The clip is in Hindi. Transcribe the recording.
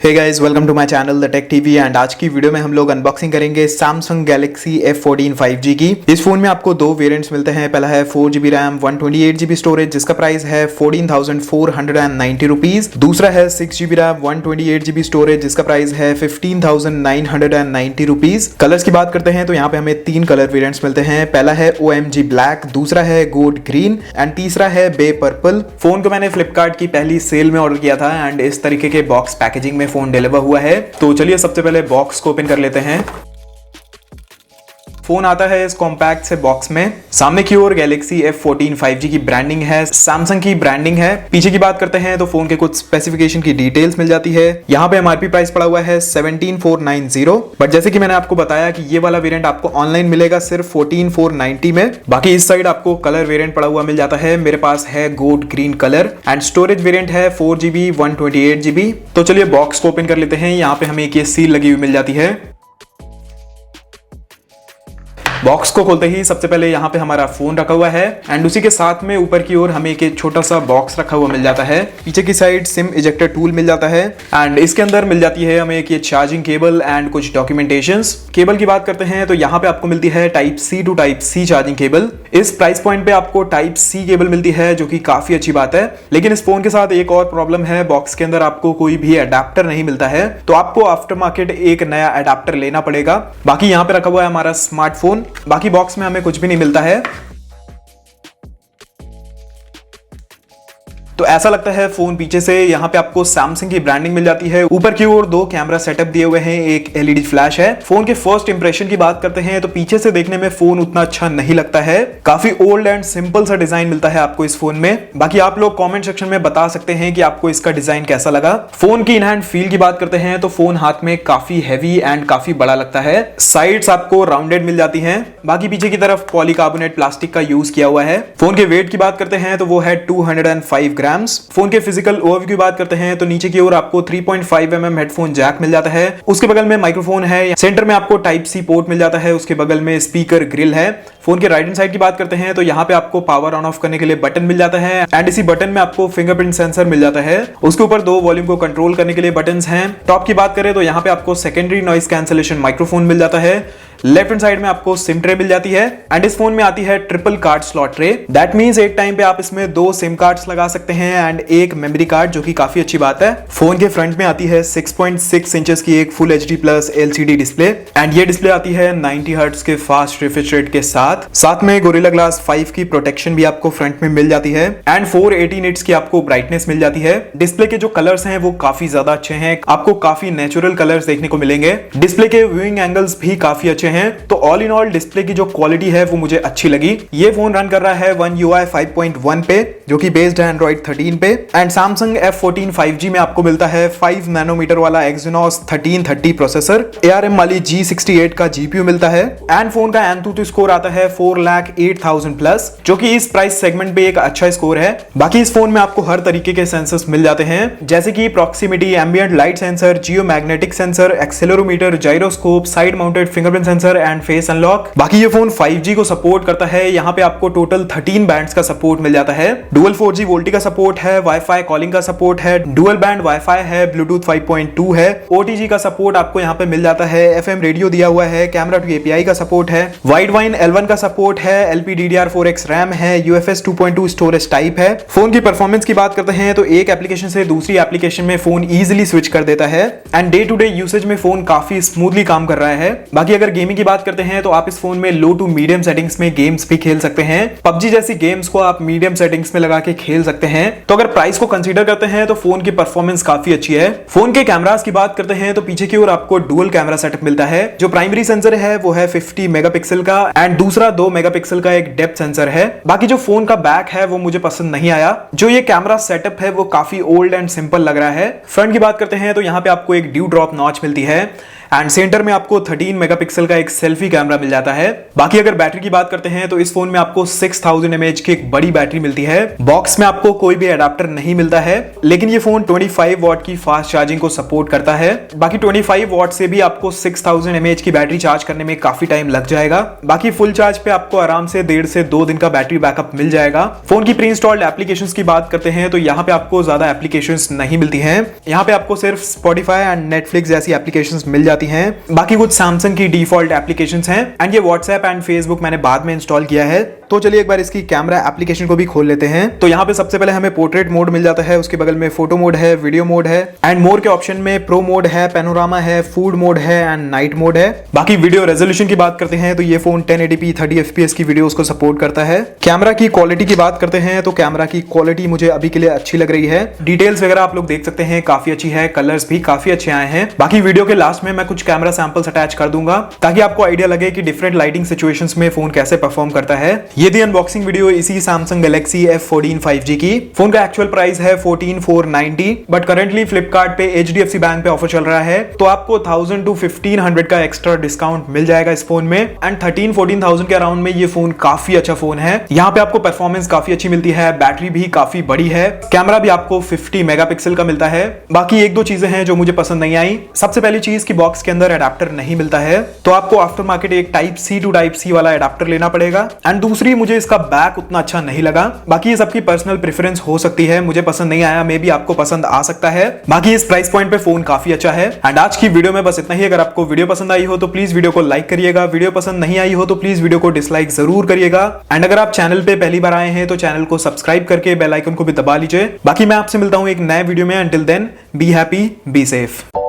Hey guys, welcome to my channel the tech TV. And आज की वीडियो में हम लोग अनबॉक्सिंग करेंगे Samsung Galaxy F14 5G की। इस फोन में आपको दो वेरिएंट्स मिलते हैं। पहला है 4GB रैम 128GB स्टोरेज जिसका प्राइस है 14,490 रुपीज। दूसरा है 6GB रैम 128GB स्टोरेज जिसका प्राइस है 15,990 रुपीज। कलर्स की बात करते हैं तो यहाँ पे हमें तीन कलर वेरिएंट्स मिलते हैं। पहला है OMG ब्लैक, दूसरा है गोल्ड ग्रीन एंड तीसरा है बे पर्पल। फोन को मैंने फ्लिपकार्ट की पहली सेल में ऑर्डर किया था एंड इस तरीके के बॉक्स पैकेजिंग में फोन डिलीवर हुआ है। तो चलिए सबसे पहले बॉक्स को ओपन कर लेते हैं। फोन आता है इस कॉम्पैक्ट से बॉक्स में। सामने की ओर Galaxy F14 5G की ब्रांडिंग है, Samsung की ब्रांडिंग है। पीछे की बात करते हैं तो फोन के कुछ स्पेसिफिकेशन की डिटेल्स मिल जाती है। यहाँ पे MRP प्राइस पड़ा हुआ है 17,490, बट जैसे कि मैंने आपको बताया कि ये वाला वेरिएंट आपको ऑनलाइन मिलेगा सिर्फ 14,490 में। बाकी इस साइड आपको कलर वेरिएंट पड़ा हुआ मिल जाता है। मेरे पास है gold green colour and storage variant है 4GB 128GB। तो चलिए बॉक्स को ओपन कर लेते हैं। यहाँ पे हमें एक ये सील लगी हुई मिल जाती है। बॉक्स को खोलते ही सबसे पहले यहाँ पे हमारा फोन रखा हुआ है एंड उसी के साथ में ऊपर की ओर हमें एक छोटा सा बॉक्स रखा हुआ मिल जाता है। पीछे की साइड सिम इजेक्टर टूल मिल जाता है एंड इसके अंदर मिल जाती है हमें एक ये चार्जिंग केबल एंड कुछ डॉक्यूमेंटेशंस। केबल की बात करते हैं तो यहाँ पे आपको मिलती है type C to type C charging cable. इस प्राइस पॉइंट पे आपको टाइप C केबल मिलती है जो कि काफी अच्छी बात है। लेकिन इस फोन के साथ एक और प्रॉब्लम है, बॉक्स के अंदर आपको कोई भी अडेप्टर नहीं मिलता है, तो आपको आफ्टर मार्केट एक नया अडेप्टर लेना पड़ेगा। बाकी यहाँ पे रखा हुआ है हमारा स्मार्टफोन। बाकी बॉक्स में हमें कुछ भी नहीं मिलता है। तो ऐसा लगता है फोन पीछे से। यहाँ पे आपको Samsung की ब्रांडिंग मिल जाती है। ऊपर की ओर दो कैमरा सेटअप दिए हुए हैं, एक LED फ्लैश है। फोन के फर्स्ट इंप्रेशन की बात करते हैं तो पीछे से देखने में फोन उतना अच्छा नहीं लगता है। काफी ओल्ड एंड सिंपल सा डिजाइन मिलता है आपको इस फोन में। बाकी आप लोग कॉमेंट सेक्शन में बता सकते हैं कि आपको इसका डिजाइन कैसा लगा। फोन की इन हैंड फील की बात करते हैं तो फोन हाथ में काफी हैवी एंड काफी बड़ा लगता है। साइड्स आपको राउंडेड मिल जाती हैं। बाकी पीछे की तरफ पॉलीकार्बोनेट प्लास्टिक का यूज किया हुआ है। फोन के वेट की बात करते हैं तो वो है 205 ग्राम। फोन के फिजिकल ओवरव्यू की बात करते हैं तो नीचे की ओर आपको 3.5mm हेडफोन जैक मिल जाता है। उसके बगल में माइक्रोफोन है। सेंटर में आपको टाइप C पोर्ट मिल जाता है। उसके बगल में स्पीकर ग्रिल है। फोन के राइट हैंड साइड की बात करते हैं तो यहाँ पे आपको पावर ऑन ऑफ करने के लिए बटन मिल जाता है एंड इसी बटन में आपको फिंगरप्रिंट सेंसर मिल जाता है। उसके ऊपर दो वॉल्यूम को कंट्रोल करने के लिए बटन्स हैं। टॉप की बात करें तो यहाँ पे आपको सेकेंडरी नॉइस कैंसलेशन माइक्रोफोन मिल जाता है। लेफ्ट हैंड साइड में आपको सिम ट्रे मिल जाती है एंड इस फोन में आती है triple card slot tray. That means एक टाइम पे आप इसमें दो सिम कार्ड्स लगा सकते हैं एंड एक मेमोरी कार्ड, जो कि काफी अच्छी बात है। फोन के फ्रंट में आती है 6.6 इंचेस की एक full HD plus LCD display and ये डिस्प्ले आती है 90 हर्ट्ज के फास्ट रिफ्रेश रेट के साथ में गोरिल्ला ग्लास 5 की प्रोटेक्शन भी आपको फ्रंट में मिल जाती है एंड 480 निट्स की आपको ब्राइटनेस मिल जाती है। डिस्प्ले के जो कलर्स हैं वो काफी ज्यादा अच्छे हैं। आपको काफी नेचुरल कलर्स देखने को मिलेंगे। डिस्प्ले के व्यूइंग एंगल्स भी काफी अच्छे हैं। तो ऑल इन ऑल डिस्प्ले की जो क्वालिटी है वो मुझे अच्छी लगी। ये फोन रन कर रहा है One UI 5.1 पे, जो कि बेस्ड है Android 13 पे एंड Samsung F14 5G में आपको मिलता है 5 नैनोमीटर वाला Exynos 1330 प्रोसेसर। ARM वाली G68 का GPU मिलता है एंड फोन का Antutu स्कोर आता है 4,08,000 प्लस, जो कि इस प्राइस सेगमेंट पे एक अच्छा स्कोर है। बाकी इस फोन में आपको हर तरीके के सेंसर्स मिल जाते हैं, जैसे कि proximity, ambient light sensor, Jio magnetic sensor, accelerometer, gyroscope, side mounted fingerprint sensor and face unlock. बाकी ये फोन 5G को सपोर्ट करता है। यहाँ पे आपको टोटल 13 बैंड्स का सपोर्ट मिल जाता है। डुअल 4G वोल्टी का सपोर्ट है, वाईफाई कॉलिंग का सपोर्ट है, डुअल बैंड वाईफाई है, ब्लूटूथ 5.2 है, OTG का सपोर्ट आपको यहाँ पे मिल जाता है, FM रेडियो दिया हुआ है, कैमरा टू API का सपोर्ट है, वाइड वाइन L1 का सपोर्ट है, LPDDR4X रैम है, UFS 2.2 स्टोरेज टाइप है। फोन की परफॉर्मेंस की बात करते हैं तो एक एप्लीकेशन से दूसरी एप्लीकेशन में फोन इजिली स्विच कर देता है and day to day usage में फोन काफी स्मूथली काम कर रहा है। बाकी अगर गेमिंग की बात करते हैं तो आप इस फोन में लो टू मीडियम सेटिंग्स में गेम्स भी खेल सकते हैं। PUBG जैसी गेम्स को आप मीडियम सेटिंग्स में लगा के खेल सकते हैं। तो अगर प्राइस को कंसीडर करते हैं तो फोन की परफॉर्मेंस काफी अच्छी है। फोन के कैमरास की बात करते हैं तो पीछे की ओर आपको डुअल कैमरा सेटअप मिलता है। जो प्राइमरी सेंसर है वो है 50 मेगापिक्सल का एंड दूसरा 2 मेगापिक्सल का एक डेप्थ सेंसर है। बाकी जो फोन का बैक है वो मुझे पसंद नहीं आया। जो ये कैमरा सेटअप है वो काफी ओल्ड एंड सिंपल लग रहा है। फ्रंट की बात करते हैं तो यहाँ पे आपको एक ड्यू ड्रॉप नॉच मिलती है एंड सेंटर में आपको 13 मेगापिक्सल का एक सेल्फी कैमरा मिल जाता है। बाकी अगर बैटरी की बात करते हैं तो इस फोन में आपको 6000 mAh की एक बड़ी बैटरी मिलती है। बॉक्स में आपको कोई भी अडाप्टर नहीं मिलता है, लेकिन ये फोन 25 वॉट की फास्ट चार्जिंग को सपोर्ट करता है। बाकी 25 वॉट से भी आपको 6000 mAh की बैटरी चार्ज करने में काफी टाइम लग जाएगा। बाकी फुल चार्ज पे आपको आराम से 1.5 से 2 दिन का बैटरी बैकअप मिल जाएगा। फोन की प्री इंस्टॉल्ड एप्लीकेशंस की बात करते हैं तो यहाँ पे आपको ज्यादा एप्लीकेशंस नहीं मिलती हैं। यहाँ पे आपको सिर्फ Spotify एंड Netflix जैसी एप्लीकेशंस मिल जाती हैं। बाकी कुछ सैमसंग की डिफॉल्ट एप्लीकेशंस हैं एंड ये WhatsApp एंड Facebook मैंने बाद में इंस्टॉल किया है। तो चलिए एक बार इसकी कैमरा एप्लीकेशन को भी खोल लेते हैं। तो यहाँ पे सबसे पहले हमें पोर्ट्रेट मोड मिल जाता है, उसके बगल में फोटो मोड है, वीडियो मोड है एंड मोर के ऑप्शन में प्रो मोड है, पैनोरामा है, फूड मोड है एंड नाइट मोड है। बाकी वीडियो रेजोल्यूशन की बात करते हैं तो ये फोन 1080p 30 fps की वीडियोस को सपोर्ट करता है। कैमरा की क्वालिटी की बात करते हैं तो कैमरा की क्वालिटी मुझे अभी के लिए अच्छी लग रही है। डिटेल्स वगैरह आप लोग देख सकते हैं काफी अच्छी है, कलर्स भी काफी अच्छे आए हैं। बाकी वीडियो के लास्ट में मैं कुछ कैमरा सैंपल्स अटैच कर दूंगा ताकि आपको आइडिया लगे कि डिफरेंट लाइटिंग सिचुएशंस में फोन कैसे परफॉर्म करता है। ये थी अनबॉक्सिंग वीडियो इसी Samsung Galaxy F14 5G की। फोन का एक्चुअल प्राइस है 14,490, बट करंटली फ्लिपकार्ट पे HDFC बैंक पे ऑफर चल रहा है तो आपको 1000 to 1500 का एक्स्ट्रा डिस्काउंट मिल जाएगा इस फोन में एंड 13-14,000 के अराउंड में ये फोन काफी अच्छा फोन है। यहाँ पे आपको परफॉर्मेंस काफी अच्छी मिलती है, बैटरी भी काफी बड़ी है, कैमरा भी आपको 50 मेगापिक्सल का मिलता है। बाकी एक दो चीजें हैं जो मुझे पसंद नहीं आई। सबसे पहली चीज की बॉक्स के अंदर अडेप्टर नहीं मिलता है तो आपको आफ्टर मार्केट एक Type-C to Type-C वाला अडेप्टर लेना पड़ेगा एंड दूसरी मुझे इसका बैक उतना अच्छा नहीं लगा। बाकी ये सबकी पर्सनल प्रेफरेंस हो सकती है, मुझे पसंद नहीं आया, मे बी आपको पसंद आ सकता है। बाकी इस प्राइस पॉइंट पे फोन काफी अच्छा है एंड आज की वीडियो में बस इतना ही। अगर आपको वीडियो पसंद आई हो तो प्लीज वीडियो को लाइक करिएगा, वीडियो पसंद नहीं आई हो तो प्लीज वीडियो को डिसलाइक जरूर करिएगा एंड अगर आप चैनल पे पहली बार आए हैं तो चैनल को सब्सक्राइब करके बेल आइकन को भी दबा लीजिए। बाकी मैं आपसे मिलता हूं एक नए वीडियो में। Until then be happy, be safe.